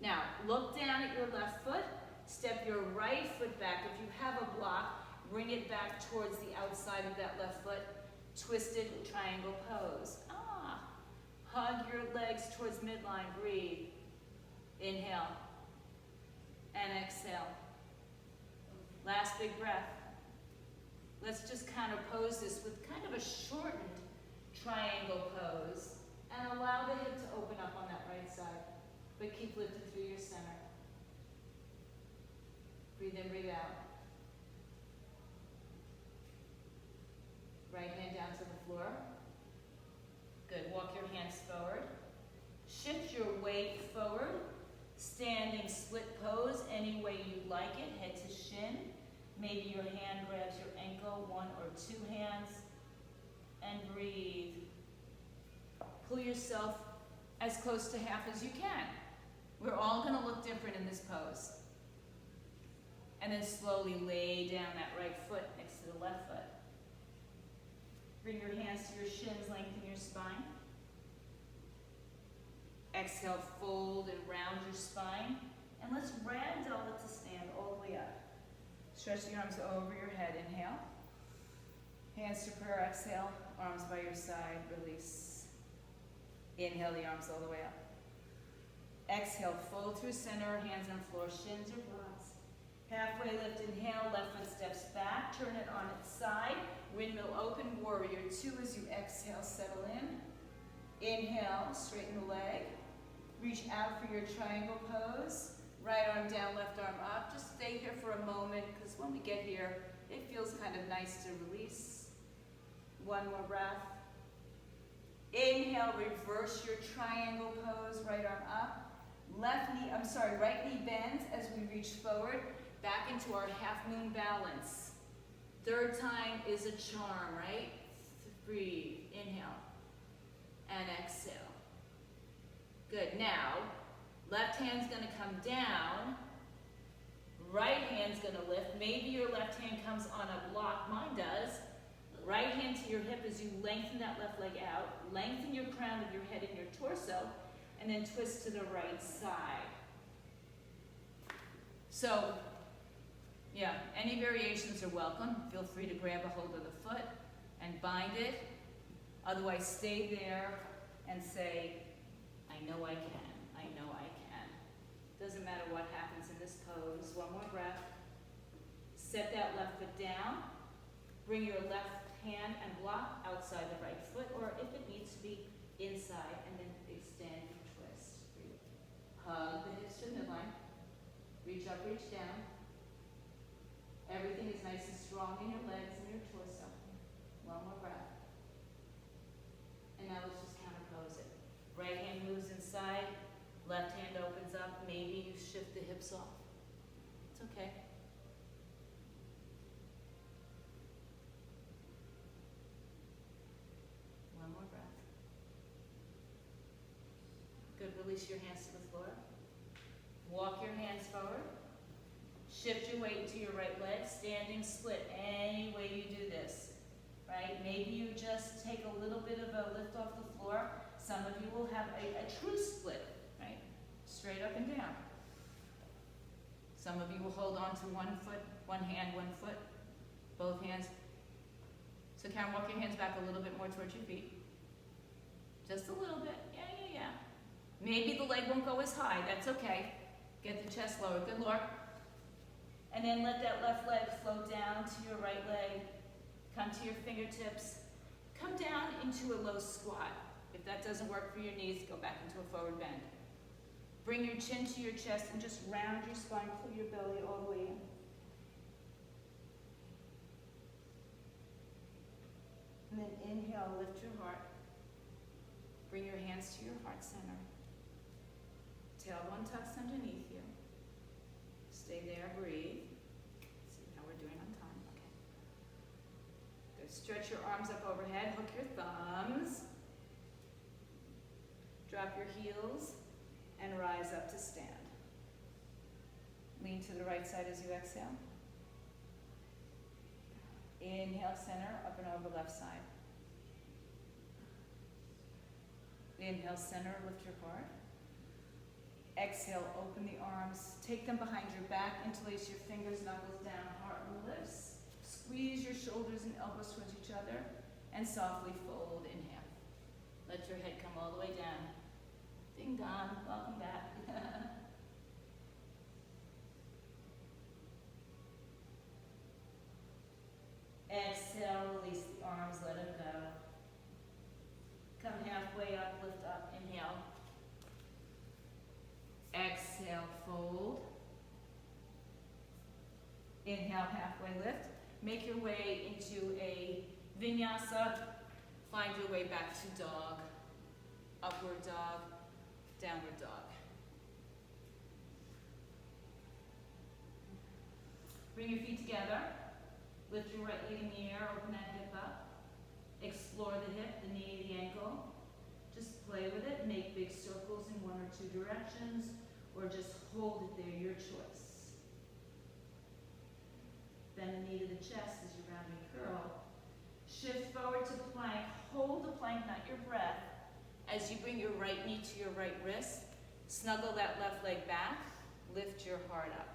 Now, look down at your left foot. Step your right foot back. If you have a block, bring it back towards the outside of that left foot. Twisted triangle pose. Hug your legs towards midline. Breathe. Inhale. And exhale. Last big breath. Let's just kind of pose this with kind of a shortened triangle pose. And allow the hip to open up on that right side. But keep lifting through your center. Breathe in, breathe out. Right hand down to the floor. Good, walk your hands forward. Shift your weight forward. Standing split pose, any way you like it, head to shin. Maybe your hand grabs your ankle, one or two hands, and breathe. Pull yourself as close to half as you can. We're all gonna look different in this pose. And then slowly lay down that right foot next to the left foot. Bring your hands to your shins, lengthen your spine. Exhale, fold and round your spine. And let's ragdoll it to stand all the way up. Stretch the arms over your head, inhale. Hands to prayer, exhale. Arms by your side, release. Inhale the arms all the way up. Exhale, fold through center, hands on floor, shins or broads. Halfway lift, inhale, left foot steps back, turn it on its side. Windmill open, warrior two as you exhale, settle in. Inhale, straighten the leg. Reach out for your triangle pose. Right arm down, left arm up. Just stay here for a moment, because when we get here, it feels kind of nice to release. One more breath. Inhale, reverse your triangle pose, right arm up. Right knee bends as we reach forward, back into our half moon balance. Third time is a charm, right? Breathe, inhale, and exhale. Good, now, left hand's gonna come down, right hand's gonna lift. Maybe your left hand comes on a block, mine does. Right hand to your hip as you lengthen that left leg out. Lengthen your crown of your head and your torso, and then twist to the right side. So, yeah, any variations are welcome. Feel free to grab a hold of the foot and bind it. Otherwise, stay there and say, I know I can, I know I can. Doesn't matter what happens in this pose. One more breath. Set that left foot down. Bring your left hand and block outside the right foot, or if it needs to be, inside, and then extend and twist. Breathe. Hug the hips to the midline. Reach up, reach down. Everything is nice and strong in your legs and your torso. One more breath. And now let's just counterpose it. Right hand moves inside, left hand opens up. Maybe you shift the hips off. It's okay. One more breath. Good, release your hands to the floor. Walk your hands forward. Shift your weight to your right leg, standing split, any way you do this, right? Maybe you just take a little bit of a lift off the floor. Some of you will have a true split, right? Straight up and down. Some of you will hold on to one foot, one hand, one foot, both hands. So Karen, walk your hands back a little bit more towards your feet. Just a little bit, yeah. Maybe the leg won't go as high, that's okay. Get the chest lower, good Lord. And then let that left leg float down to your right leg. Come to your fingertips. Come down into a low squat. If that doesn't work for your knees, go back into a forward bend. Bring your chin to your chest and just round your spine, pull your belly all the way in. And then inhale, lift your heart. Bring your hands to your heart center. Tailbone tucks underneath you. Stay there, breathe. See how we're doing on time, okay. Good, stretch your arms up overhead, hook your thumbs. Drop your heels and rise up to stand. Lean to the right side as you exhale. Inhale, center, up and over left side. Inhale, center, lift your heart. Exhale, open the arms, take them behind your back, interlace your fingers, knuckles down, heart lifts. Squeeze your shoulders and elbows towards each other, and softly fold, inhale. Let your head come all the way down. Ding dong, welcome back. Exhale, release the arms, let them go. Come halfway up, lift up, inhale. Exhale, fold. Inhale, halfway lift. Make your way into a vinyasa. Find your way back to dog. Upward dog, downward dog. Bring your feet together. Lift your right leg in the air, open that hip up. Explore the hip, the knee, the ankle. Just play with it. Make big circles in one or two directions, or just hold it there, your choice. Bend the knee to the chest as you rounding curl. Shift forward to plank. Hold the plank, not your breath. As you bring your right knee to your right wrist, snuggle that left leg back. Lift your heart up.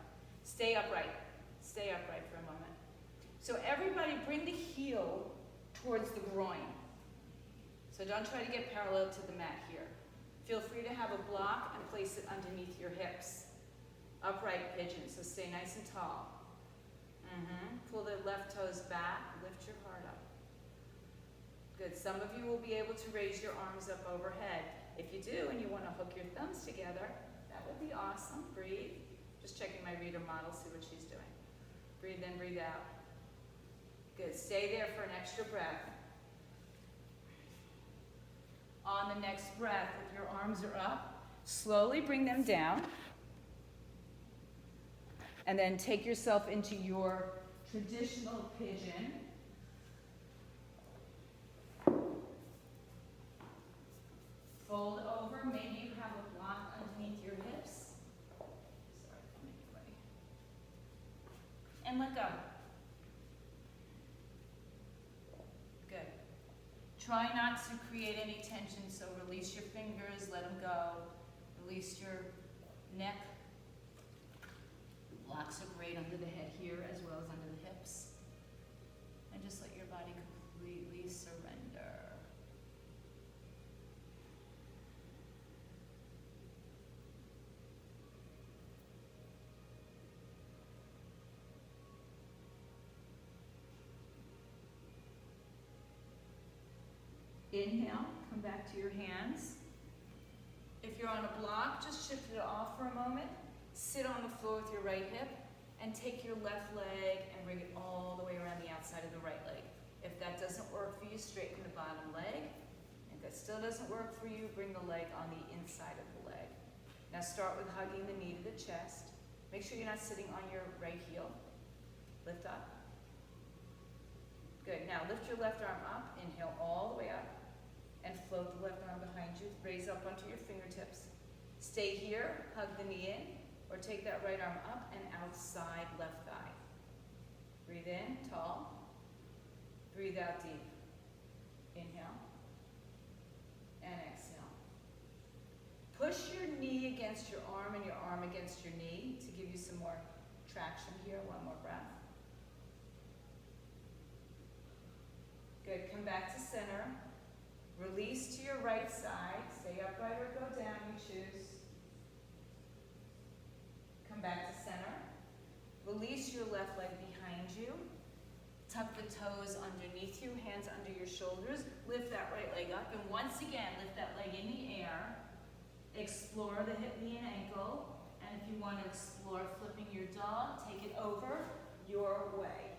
Stay upright. Stay upright for a moment. So everybody bring the heel towards the groin. So don't try to get parallel to the mat here. Feel free to have a block and place it underneath your hips. Upright pigeon, so stay nice and tall. Pull the left toes back, lift your heart up. Good, some of you will be able to raise your arms up overhead. If you do and you want to hook your thumbs together, that would be awesome. Breathe. Just checking my reader model, see what she's doing. Breathe in, breathe out. Good, stay there for an extra breath. On the next breath, if your arms are up, slowly bring them down. And then take yourself into your traditional pigeon. Fold over, maybe you have a block underneath your hips. Sorry, anyway. And let go. Good. Try not to create any tension, so release your fingers, let them go. Release your neck. Blocks are great under the head here as well as under the hips. And just let your body completely surrender. Inhale, come back to your hands. If you're on a block, just shift it off for a moment. Sit on the floor with your right hip and take your left leg and bring it all the way around the outside of the right leg. If that doesn't work for you, straighten the bottom leg. If that still doesn't work for you, bring the leg on the inside of the leg. Now start with hugging the knee to the chest. Make sure you're not sitting on your right heel. Lift up. Good, now lift your left arm up, inhale all the way up, and float the left arm behind you. Raise up onto your fingertips. Stay here, hug the knee in, or take that right arm up and outside left thigh. Breathe in, tall. Breathe out deep. Inhale. And exhale. Push your knee against your arm and your arm against your knee to give you some more traction here. One more breath. Good, come back to center. Release to your right side. Stay upright or go down, you choose. Come back to center. Release your left leg behind you. Tuck the toes underneath you, hands under your shoulders. Lift that right leg up, and once again, lift that leg in the air. Explore the hip, knee, and ankle. And if you want to explore flipping your dog, take it over your way.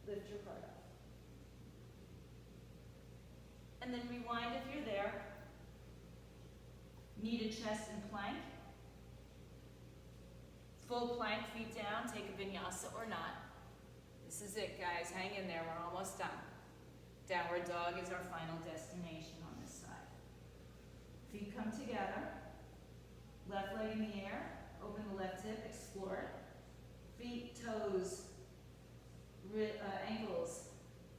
Lift your heart up. And then rewind if you're there. Knee to chest and plank. Full plank, feet down, take a vinyasa or not. This is it, guys. Hang in there, we're almost done. Downward dog is our final destination on this side. Feet come together. Left leg in the air. Open the left hip, explore it. Feet, toes, ankles,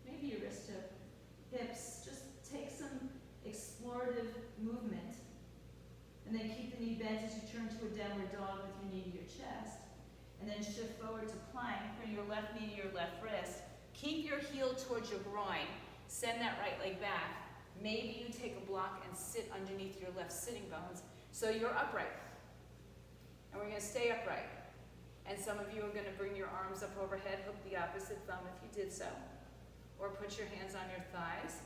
maybe your wrist tip, hips. Just take some explorative movement. And then keep the knee bent as you turn to a downward dog with your knee to your chest. And then shift forward to plank. Bring your left knee to your left wrist. Keep your heel towards your groin. Send that right leg back. Maybe you take a block and sit underneath your left sitting bones so you're upright. And we're going to stay upright. And some of you are going to bring your arms up overhead, hook the opposite thumb if you did so. Or put your hands on your thighs.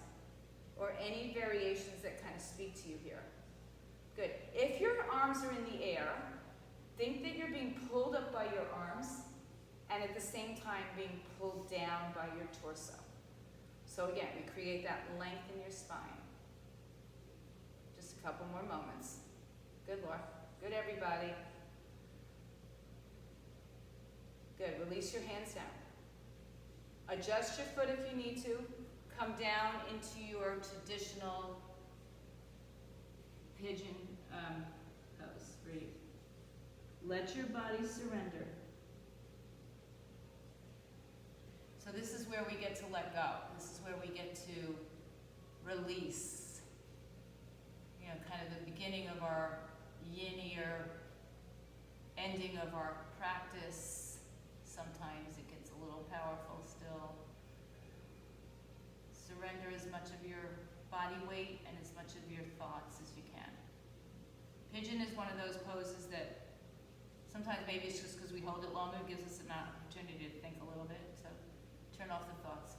Or any variations that kind of speak to you here. Good. If your arms are in the air, think that you're being pulled up by your arms and at the same time being pulled down by your torso. So again, we create that length in your spine. Just a couple more moments. Good, Laura. Good, everybody. Good. Good, release your hands down. Adjust your foot if you need to. Come down into your traditional pigeon pose. Breathe. Let your body surrender. So this is where we get to let go. This is where we get to release. You know, kind of the beginning of our yin-ear, ending of our practice. Sometimes it gets a little powerful still. Surrender as much of your body weight and as much of your thoughts as you can. Pigeon is one of those poses that sometimes maybe it's just because we hold it longer, it gives us an opportunity to think a little bit. So turn off the thoughts.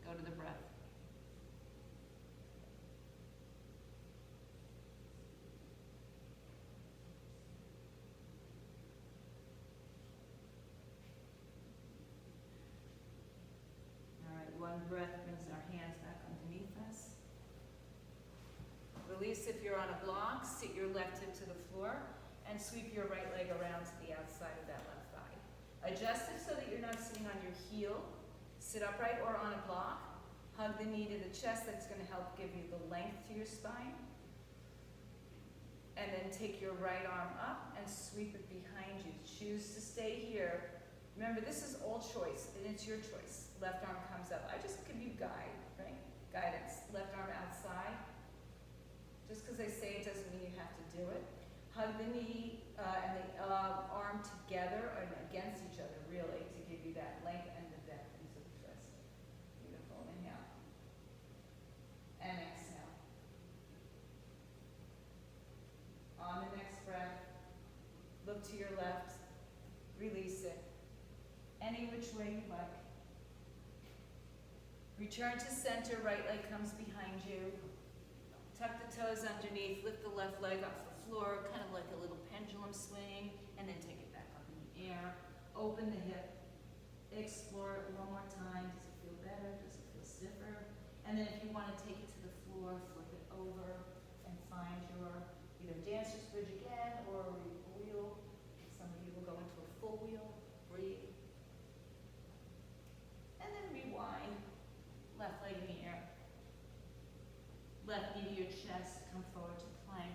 Go to the breath. One breath brings our hands back underneath us. Release if you're on a block, sit your left hip to the floor, and sweep your right leg around to the outside of that left thigh. Adjust it so that you're not sitting on your heel. Sit upright or on a block. Hug the knee to the chest. That's going to help give you the length to your spine. And then take your right arm up and sweep it behind you. Choose to stay here. Remember, this is all choice, and it's your choice. Left arm comes up. I just give you guidance. Left arm outside. Just because I say it doesn't mean you have to do it. Hug the knee and the arm together and against each other, really, to give you that length and the depth into the chest. Beautiful. Inhale. And exhale. On the next breath, look to your left. Release it. Any which way you like. Return to center, right leg comes behind you. Tuck the toes underneath, lift the left leg off the floor, kind of like a little pendulum swing, and then take it back up in the air. Open the hip. Explore it one more time. Does it feel better? Does it feel stiffer? And then if you want to take it to the floor, flip it over and find your either dancer's bridge again or a wheel. Some of you will go into a full wheel. Breathe. And then rewind. Left leg in the air. Left knee to your chest, come forward to plank.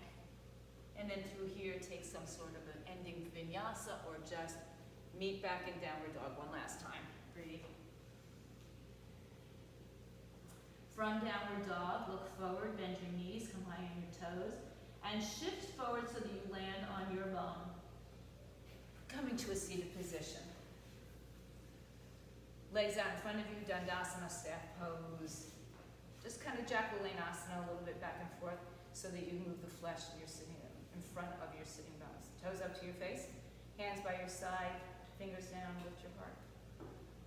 And then through here, take some sort of an ending vinyasa or just meet back in downward dog one last time. Breathe. From downward dog, look forward, bend your knees, come high on your toes, and shift forward so that you land on your bum. Coming to a seated position. Legs out in front of you, Dandasana, staff pose. Just kind of Jacqueline-asana a little bit back and forth so that you move the flesh in front of your sitting bones. Toes up to your face, hands by your side, fingers down, lift your heart.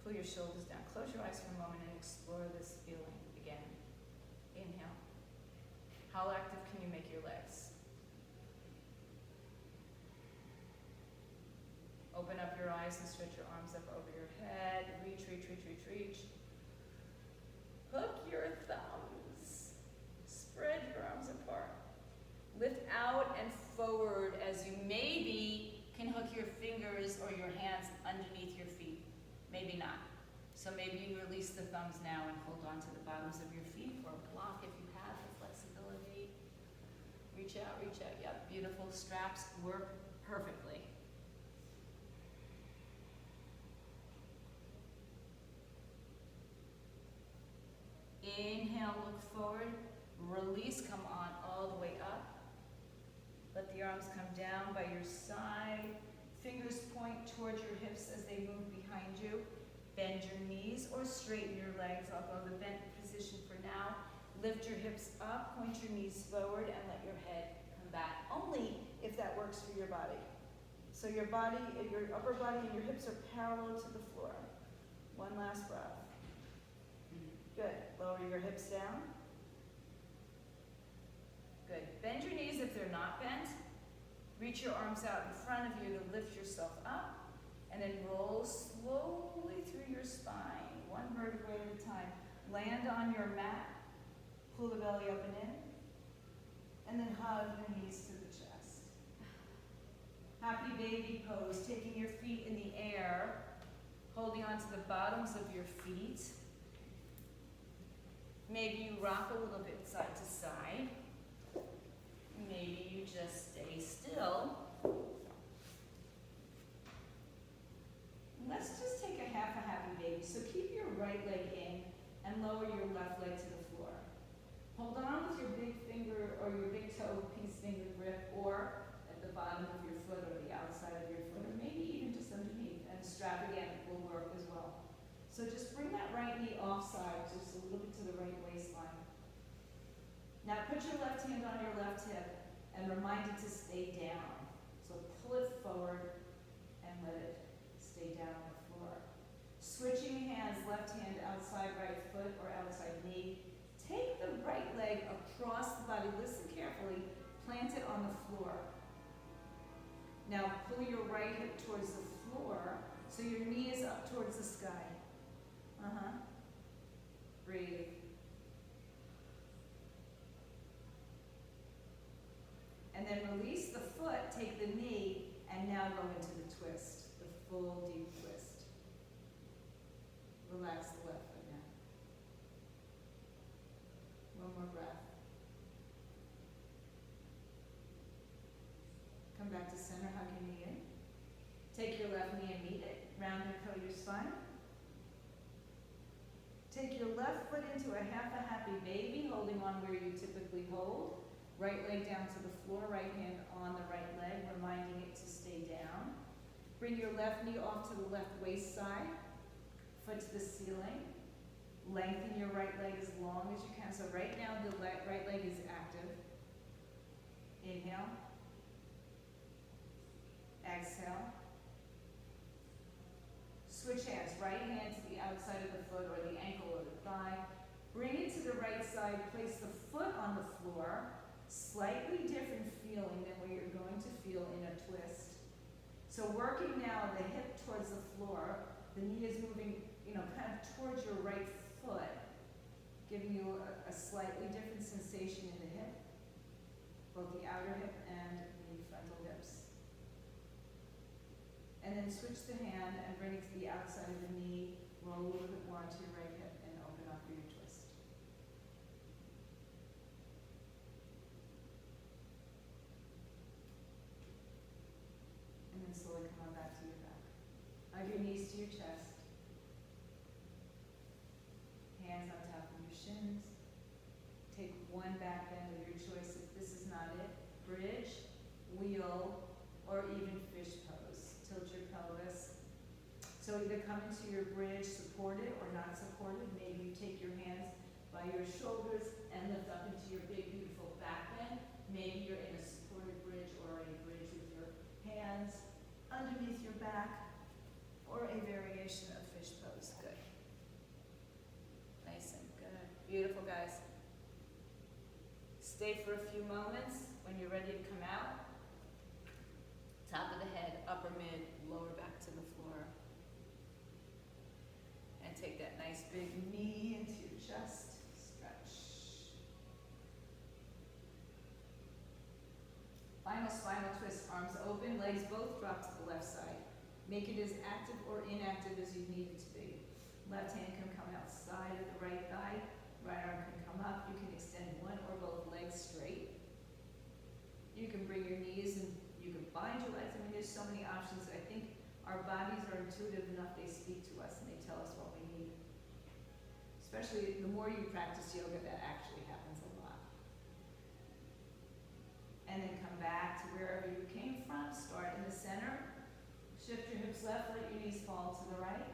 Pull your shoulders down. Close your eyes for a moment and explore this feeling again. Inhale. How active can you make your legs? Open up your eyes and stretch your arms up over your head. Reach, reach, reach, reach, reach. Hook your thumbs. Spread your arms apart. Lift out and forward as you maybe can hook your fingers or your hands underneath your feet. Maybe not. So maybe you release the thumbs now and hold on to the bottoms of your feet or block if you have the flexibility. Reach out, reach out. Yep, beautiful. Straps work perfectly. Inhale, look forward. Release, come on all the way up. Let the arms come down by your side. Fingers point towards your hips as they move behind you. Bend your knees or straighten your legs. I'll go the bent position for now. Lift your hips up, point your knees forward, and let your head come back. Only if that works for your body. So your body, your upper body and your hips are parallel to the floor. One last breath. Good. Lower your hips down. Good. Bend your knees if they're not bent. Reach your arms out in front of you to lift yourself up. And then roll slowly through your spine, one vertebrae at a time. Land on your mat. Pull the belly up and in. And then hug the knees to the chest. Happy baby pose, taking your feet in the air. onto the bottoms of your feet. Maybe you rock a little bit side to side. Maybe you just stay still. Let's just take a half a happy baby. So keep your right leg in and lower your left leg to the floor. Hold on with your big finger or your big toe peace finger grip, or at the bottom of your foot or the outside of your foot, or maybe even just underneath. And strap again will work as well. So just bring that right knee offside, just a little bit to the right waistline. Now put your left hand on your left hip and remind it to stay down. So pull it forward and let it stay down on the floor. Switching hands, left hand outside right foot or outside knee. Take the right leg across the body. Listen carefully. Plant it on the floor. Now pull your right hip towards the floor so your knee is up towards the sky. Breathe. And then release the foot, take the knee, and now go into the twist, the full deep twist. Relax the left foot now. One more breath. Come back to center, hug your knee in. Take your left knee and meet it. Round and curl your spine. Take your left foot into a half a happy baby, holding on where you typically hold. Right leg down to the floor, right hand on the right leg, reminding it to stay down. Bring your left knee off to the left waist side, foot to the ceiling. Lengthen your right leg as long as you can. So right now the right leg is active. Inhale. Exhale. Switch hands, right hand to the outside of the foot or the ankle or the thigh. Bring it to the right side, place the foot on the floor. Slightly different feeling than what you're going to feel in a twist. So working now the hip towards the floor, the knee is moving, kind of towards your right foot, giving you a slightly different sensation in the hip, both the outer hip and the frontal hips. And then switch the hand and bring it to the outside of the knee, roll a little bit more onto your right hip and open up for your twist. And then slowly come on back to your back. Hug your knees to your chest. Hands on top of your shins. Take one back bend of your choice if this is not it. Bridge, wheel, or even fish pose. Tilt your pelvis. So either come into your bridge supported or not supported. Maybe you take your hands by your shoulders and lift up into your big, beautiful back bend. Maybe you're in a supported bridge or a bridge with your hands underneath your back, or a variation of fish pose. Good. Nice and good. Beautiful, guys. Stay for a few moments. When you're ready to come out, top of the head, upper mid, lower back to the floor. And take that nice big knee into your chest. Stretch. Final spinal twist, arms open, legs both drop to the left side. Make it as active or inactive as you need it to be. Left hand can come outside of the right thigh. Right arm can come up. You can extend one or both legs straight. You can bring your knees and you can bind your legs. I mean, there's so many options. I think our bodies are intuitive enough. They speak to us and they tell us what we need. Especially the more you practice yoga, that actually happens a lot. And then come back to wherever you came from. Start in the center. Shift your hips left, let your knees fall to the right.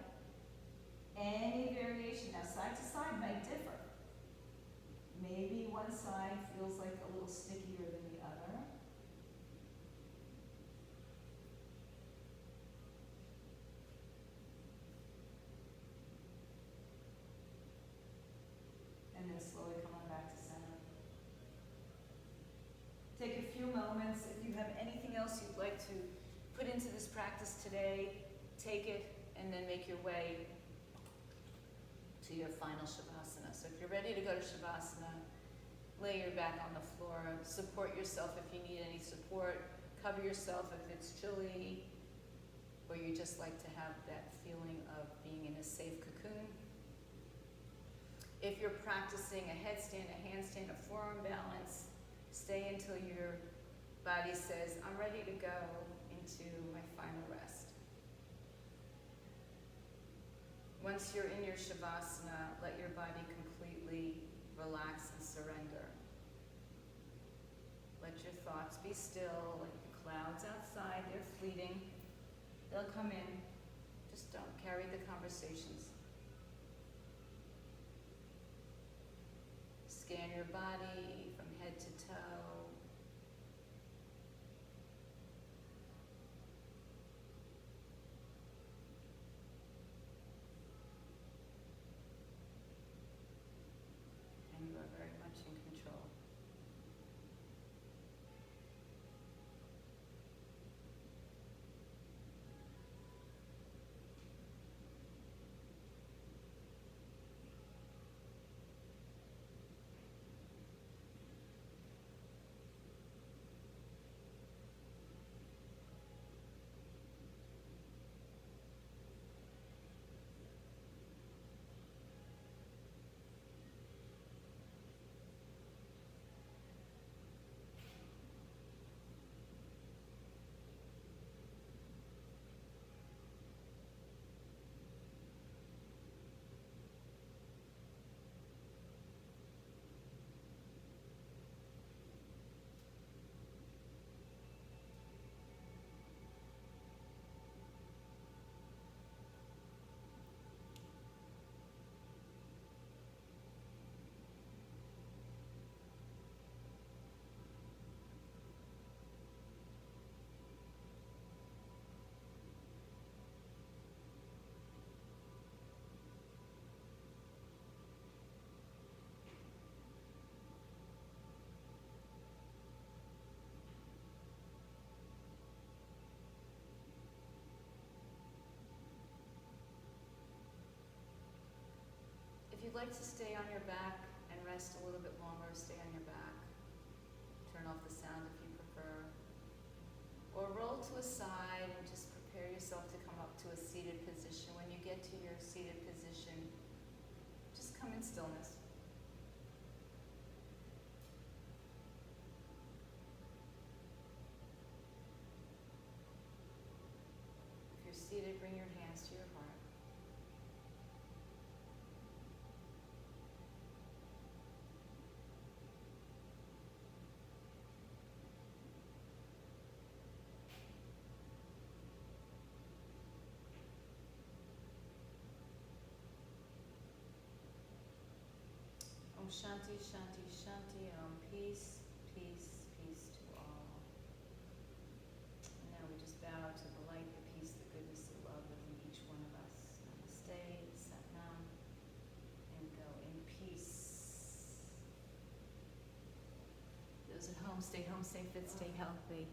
Any variation. Now side to side might differ. Maybe one side feels like a little stickier than the other. And then slowly come on back to center. Take a few moments. If you have anything else you'd like to put into this practice today, take it, and then make your way to your final Shavasana. So if you're ready to go to Shavasana, lay your back on the floor, support yourself if you need any support, cover yourself if it's chilly, or you just like to have that feeling of being in a a safe cocoon. If you're practicing a headstand, a handstand, a forearm balance, stay until your body says, I'm ready to go into my final rest. Once you're in your Shavasana, let your body completely relax and surrender. Let your thoughts be still, like the clouds outside, they're fleeting. They'll come in. Just don't carry the conversations. Scan your body from head to toe. And you are very much in control. If you'd like to stay on your back and rest a little bit longer, stay on your back. Turn off the sound if you prefer. Or roll to a side and just prepare yourself to come up to a seated position. When you get to your seated position, just come in stillness. If you're seated, bring your hands to your heart. Om Shanti, Shanti, Shanti, Om Peace, Peace, Peace to all. And now we just bow to the light, the peace, the goodness, the love within each one of us. Namaste, Satnam, and go in peace. Those at home, stay home, stay fit, stay healthy.